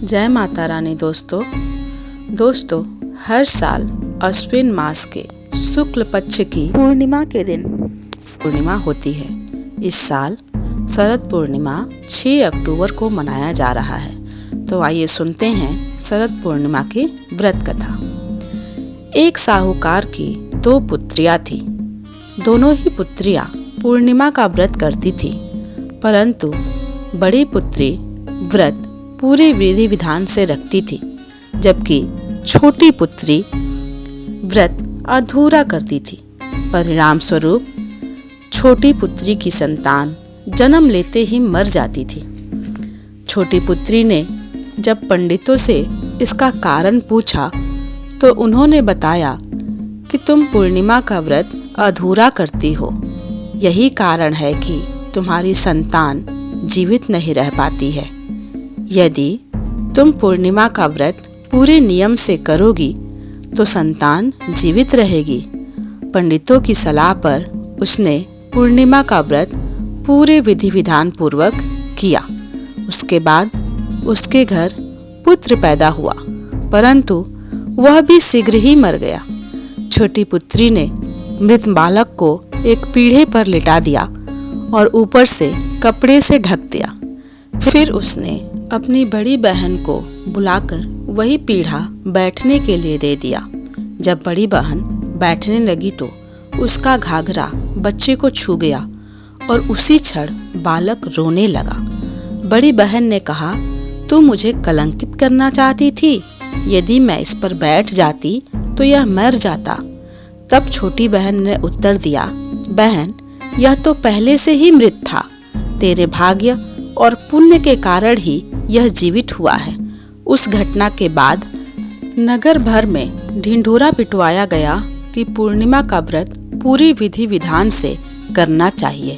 जय माता रानी। दोस्तों हर साल अश्विन मास के शुक्ल पक्ष की पूर्णिमा के दिन पूर्णिमा होती है। इस साल शरद पूर्णिमा 6 अक्टूबर को मनाया जा रहा है। तो आइए सुनते हैं शरद पूर्णिमा की व्रत कथा। एक साहूकार की 2 पुत्रियां थीं। दोनों ही पुत्रियां पूर्णिमा का व्रत करती थीं, परंतु बड़ी पुत्री व्रत पूरे विधि विधान से रखती थी, जबकि छोटी पुत्री व्रत अधूरा करती थी। परिणाम स्वरूप छोटी पुत्री की संतान जन्म लेते ही मर जाती थी। छोटी पुत्री ने जब पंडितों से इसका कारण पूछा तो उन्होंने बताया कि तुम पूर्णिमा का व्रत अधूरा करती हो, यही कारण है कि तुम्हारी संतान जीवित नहीं रह पाती है। यदि तुम पूर्णिमा का व्रत पूरे नियम से करोगी तो संतान जीवित रहेगी। पंडितों की सलाह पर उसने पूर्णिमा का व्रत पूरे विधि विधान पूर्वक किया। उसके बाद उसके घर पुत्र पैदा हुआ, परंतु वह भी शीघ्र ही मर गया। छोटी पुत्री ने मृत बालक को एक पीढ़े पर लिटा दिया और ऊपर से कपड़े से ढक दिया। फिर उसने अपनी बड़ी बहन को बुलाकर वही पीढ़ा बैठने के लिए दे दिया। जब बड़ी बहन बैठने लगी तो उसका घाघरा बच्चे को छू गया और उसी क्षण बालक रोने लगा। बड़ी बहन ने कहा, तू मुझे कलंकित करना चाहती थी। यदि मैं इस पर बैठ जाती तो यह मर जाता। तब छोटी बहन ने उत्तर दिया, बहन, यह तो पहले से ही मृत था। तेरे भाग्य और पुण्य के कारण ही यह जीवित हुआ है। उस घटना के बाद नगर भर में ढिंढोरा पिटवाया गया कि पूर्णिमा का व्रत पूरी विधि विधान से करना चाहिए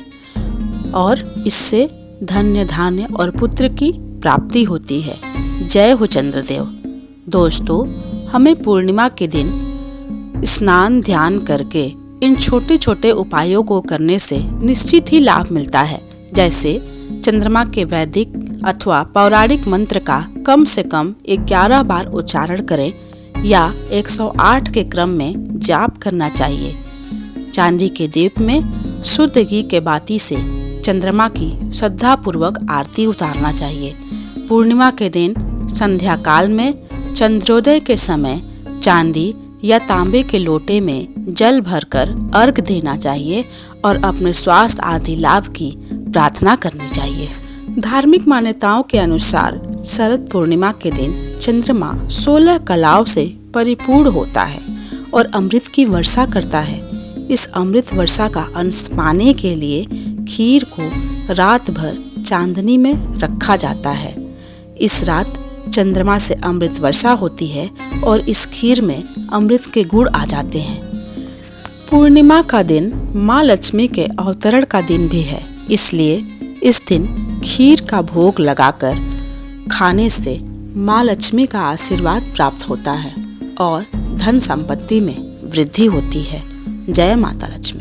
और इससे धन्य धान्य और पुत्र की प्राप्ति होती है। जय हो चंद्रदेव। दोस्तों, हमें पूर्णिमा के दिन स्नान ध्यान करके इन छोटे छोटे उपायों को करने से निश्चित ही लाभ मिलता है। जैसे चंद्रमा के वैदिक अथवा पौराणिक मंत्र का कम से कम 11 बार उच्चारण करें या 108 के क्रम में जाप करना चाहिए। चांदी के दीप में शुद्ध घी के बाती से चंद्रमा की श्रद्धापूर्वक आरती उतारना चाहिए। पूर्णिमा के दिन संध्या काल में चंद्रोदय के समय चांदी या तांबे के लोटे में जल भरकर अर्घ देना चाहिए और अपने स्वास्थ्य आदि लाभ की प्रार्थना करनी चाहिए। धार्मिक मान्यताओं के अनुसार शरद पूर्णिमा के दिन चंद्रमा 16 कलाओं से परिपूर्ण होता है और अमृत की वर्षा करता है। इस अमृत वर्षा का अंश पाने के लिए खीर को रात भर चांदनी में रखा जाता है। इस रात चंद्रमा से अमृत वर्षा होती है और इस खीर में अमृत के गुण आ जाते हैं। पूर्णिमा का दिन माँ लक्ष्मी के अवतरण का दिन भी है, इसलिए इस दिन खीर का भोग लगाकर खाने से माँ लक्ष्मी का आशीर्वाद प्राप्त होता है और धन संपत्ति में वृद्धि होती है। जय माता लक्ष्मी।